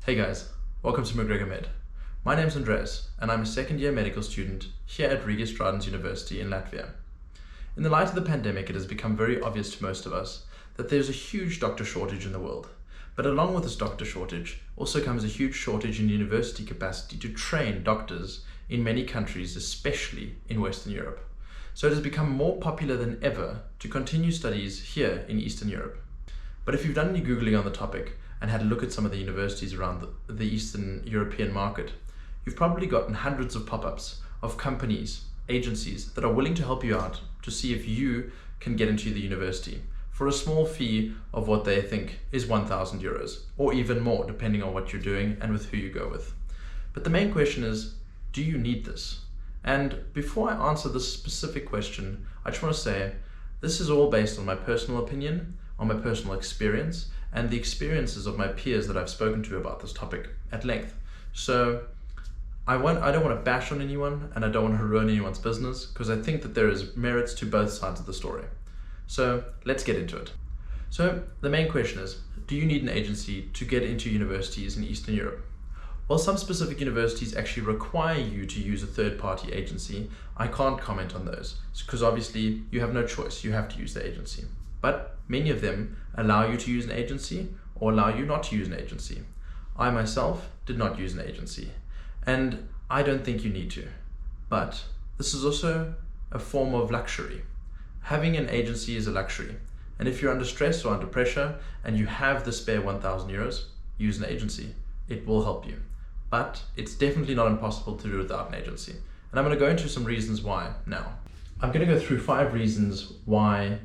Hey guys, welcome to McGregor Med. My name's Andreas and I'm a second year medical student here at Riga Stradens University in Latvia. In the light of the pandemic, it has become very obvious to most of us that there's a huge doctor shortage in the world. But along with this doctor shortage also comes a huge shortage in university capacity to train doctors in many countries, especially in Western Europe. So it has become more popular than ever to continue studies here in Eastern Europe. But if you've done any Googling on the topic and had a look at some of the universities around the Eastern European market, you've probably gotten hundreds of pop-ups of companies, agencies that are willing to help you out to see if you can get into the university for a small fee of what they think is 1,000 euros or even more, depending on what you're doing and with who you go with. But the main question is, do you need this? And before I answer this specific question, I just want to say this is all based on my personal opinion, on my personal experience, and the experiences of my peers that I've spoken to about this topic at length. So I don't want to bash on anyone and I don't want to ruin anyone's business, because I think that there is merits to both sides of the story. So let's get into it. So the main question is, do you need an agency to get into universities in Eastern Europe? While some specific universities actually require you to use a third-party agency, I can't comment on those because obviously you have no choice, you have to use the agency. But many of them allow you to use an agency or allow you not to use an agency. I myself did not use an agency, and I don't think you need to. But this is also a form of luxury. Having an agency is a luxury. And if you're under stress or under pressure and you have the spare 1,000 euros, use an agency. It will help you. But it's definitely not impossible to do without an agency. And I'm going to go into some reasons why now. I'm going to go through 5 reasons why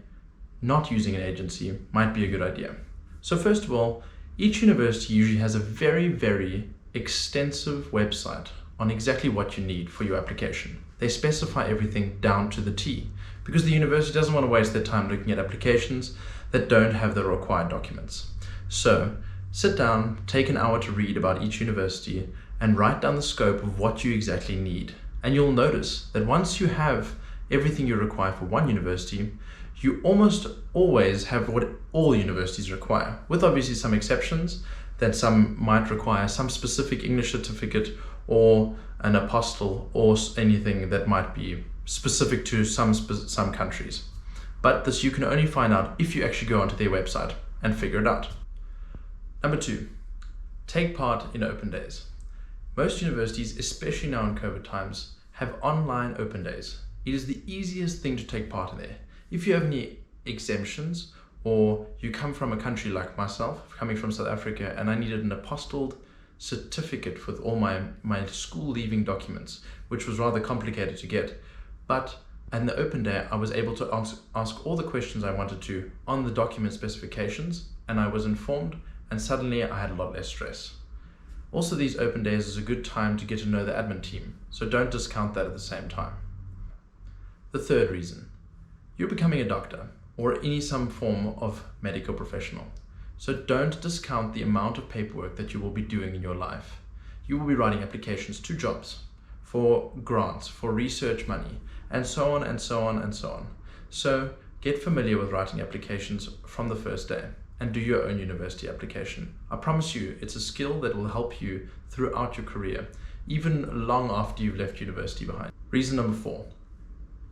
not using an agency might be a good idea. So first of all, each university usually has a very, very extensive website on exactly what you need for your application. They specify everything down to the T because the university doesn't want to waste their time looking at applications that don't have the required documents. So sit down, take an hour to read about each university and write down the scope of what you exactly need. And you'll notice that once you have everything you require for one university, you almost always have what all universities require, with obviously some exceptions that some might require some specific English certificate or an apostle or anything that might be specific to some countries. But this you can only find out if you actually go onto their website and figure it out. Number 2, take part in open days. Most universities, especially now in COVID times, have online open days. It is the easiest thing to take part in there. If you have any exemptions, or you come from a country like myself, coming from South Africa, and I needed an apostilled certificate with all my school leaving documents, which was rather complicated to get. But in the open day, I was able to ask all the questions I wanted to on the document specifications, and I was informed, and suddenly I had a lot less stress. Also, these open days is a good time to get to know the admin team, so don't discount that at the same time. The third reason, you're becoming a doctor or some form of medical professional. So don't discount the amount of paperwork that you will be doing in your life. You will be writing applications to jobs, for grants, for research money, and so on and so on and so on. So get familiar with writing applications from the first day and do your own university application. I promise you, it's a skill that will help you throughout your career, even long after you've left university behind. Reason number 4.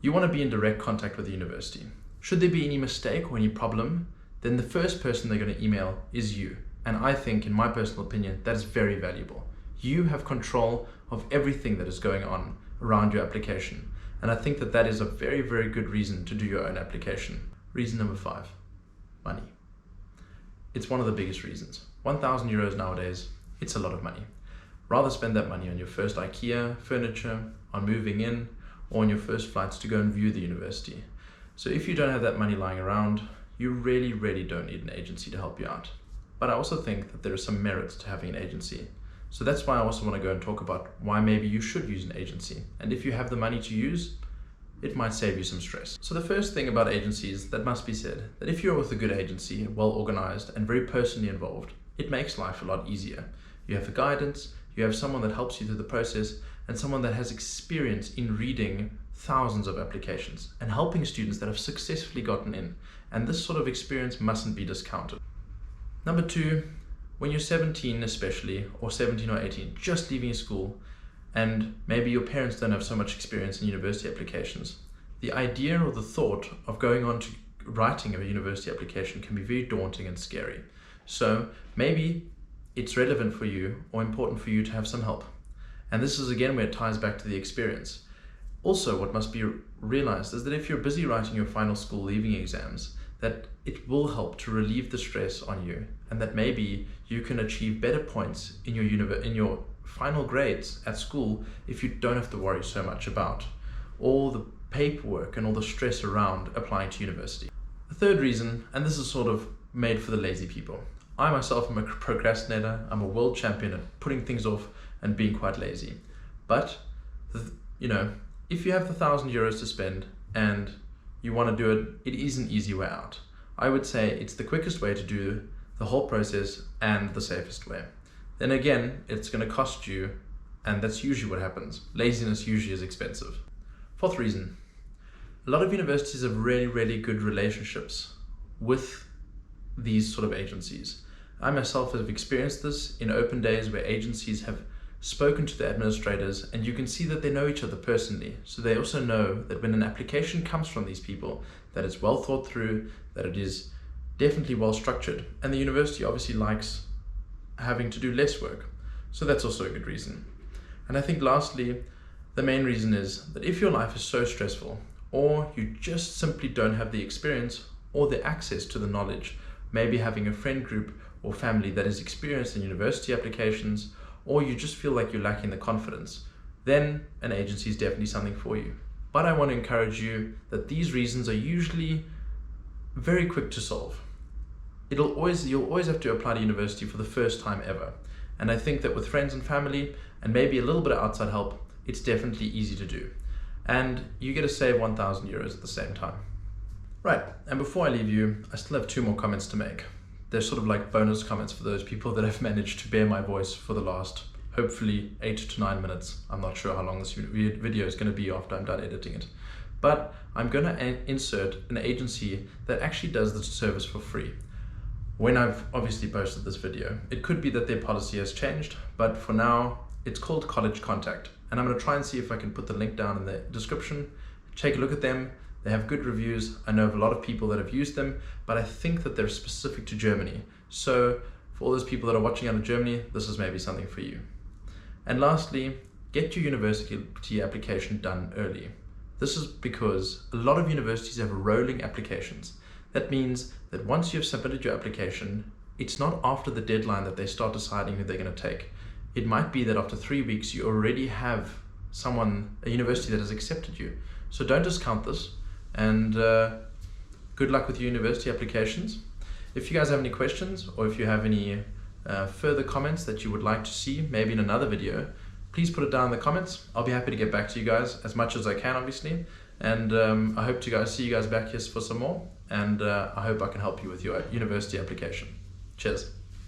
You want to be in direct contact with the university. Should there be any mistake or any problem, then the first person they're going to email is you. And I think, in my personal opinion, that is very valuable. You have control of everything that is going on around your application. And I think that that is a very, very good reason to do your own application. Reason number 5, money. It's one of the biggest reasons. 1,000 euros nowadays, it's a lot of money. Rather spend that money on your first IKEA furniture, on moving in, or on your first flights to go and view the university. So if you don't have that money lying around, you really, really don't need an agency to help you out. But I also think that there are some merits to having an agency. So that's why I also want to go and talk about why maybe you should use an agency. And if you have the money to use, it might save you some stress. So the first thing about agencies that must be said, that if you're with a good agency, well organized and very personally involved, it makes life a lot easier. You have the guidance, you have someone that helps you through the process, and someone that has experience in reading thousands of applications and helping students that have successfully gotten in. And this sort of experience mustn't be discounted. Number 2, when you're 17 especially, or 17 or 18, just leaving school, and maybe your parents don't have so much experience in university applications, the idea or the thought of going on to writing a university application can be very daunting and scary. So maybe it's relevant for you or important for you to have some help. And this is again where it ties back to the experience. Also, what must be realized is that if you're busy writing your final school leaving exams, that it will help to relieve the stress on you, and that maybe you can achieve better points in your final grades at school if you don't have to worry so much about all the paperwork and all the stress around applying to university. The third reason, and this is sort of made for the lazy people. I myself am a procrastinator. I'm a world champion at putting things off and being quite lazy. But, if you have the €1,000 to spend and you want to do it, it is an easy way out. I would say it's the quickest way to do the whole process and the safest way. Then again, it's going to cost you, and that's usually what happens. Laziness usually is expensive. Fourth reason, a lot of universities have really, really good relationships with these sort of agencies. I myself have experienced this in open days where agencies have spoken to the administrators, and you can see that they know each other personally. So they also know that when an application comes from these people, that it's well thought through, that it is definitely well structured. And the university obviously likes having to do less work. So that's also a good reason. And I think lastly, the main reason is that if your life is so stressful, or you just simply don't have the experience or the access to the knowledge, maybe having a friend group or family that is experienced in university applications, or you just feel like you're lacking the confidence, then an agency is definitely something for you. But I want to encourage you that these reasons are usually very quick to solve. You'll always have to apply to university for the first time ever. And I think that with friends and family, and maybe a little bit of outside help, it's definitely easy to do. And you get to save €1,000 at the same time. Right, and before I leave you, I still have 2 more comments to make. They're sort of like bonus comments for those people that have managed to bear my voice for the last, hopefully 8 to 9 minutes. I'm not sure how long this video is going to be after I'm done editing it. But I'm going to insert an agency that actually does this service for free. When I've obviously posted this video, it could be that their policy has changed, but for now, it's called College Contact. And I'm going to try and see if I can put the link down in the description. Take a look at them. They have good reviews. I know of a lot of people that have used them, but I think that they're specific to Germany. So for all those people that are watching out of Germany, this is maybe something for you. And lastly, get your university application done early. This is because a lot of universities have rolling applications. That means that once you've submitted your application, it's not after the deadline that they start deciding who they're going to take. It might be that after 3 weeks, you already have a university that has accepted you. So don't discount this, and good luck with your university applications. If you guys have any questions, or if you have any further comments that you would like to see, maybe in another video, please put it down in the comments. I'll be happy to get back to you guys as much as I can, obviously. And I hope to see you guys back here for some more, and I hope I can help you with your university application. Cheers.